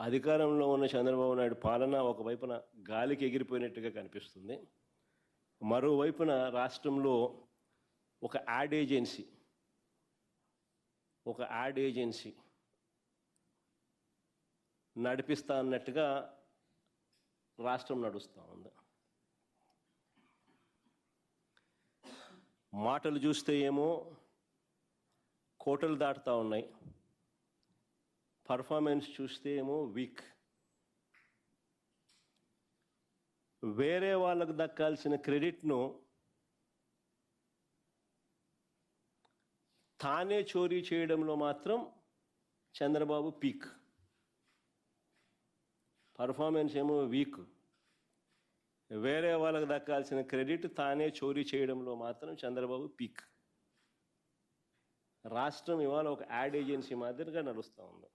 అధికారంలో ఉన్న చంద్రబాబు నాయుడు పాలన ఒకవైపున గాలికి ఎగిరిపోయినట్టుగా కనిపిస్తుంది. మరోవైపున రాష్ట్రంలో ఒక యాడ్ ఏజెన్సీ నడిపిస్తా అన్నట్టుగా రాష్ట్రం నడుస్తూ ఉంది. మాటలు చూస్తే ఏమో కోటలు దాటుతూ ఉన్నాయి, పర్ఫార్మెన్స్ చూస్తే ఏమో వీక్. వేరే వాళ్ళకు దక్కాల్సిన క్రెడిట్ను తానే చోరీ చేయడంలో మాత్రం చంద్రబాబు పీక్. పర్ఫార్మెన్స్ ఏమో వీక్, వేరే వాళ్ళకు దక్కాల్సిన క్రెడిట్ తానే చోరీ చేయడంలో మాత్రం చంద్రబాబు పీక్. రాష్ట్రం ఇవాళ ఒక యాడ్ ఏజెన్సీ మాదిరిగా నడుస్తూ ఉంది.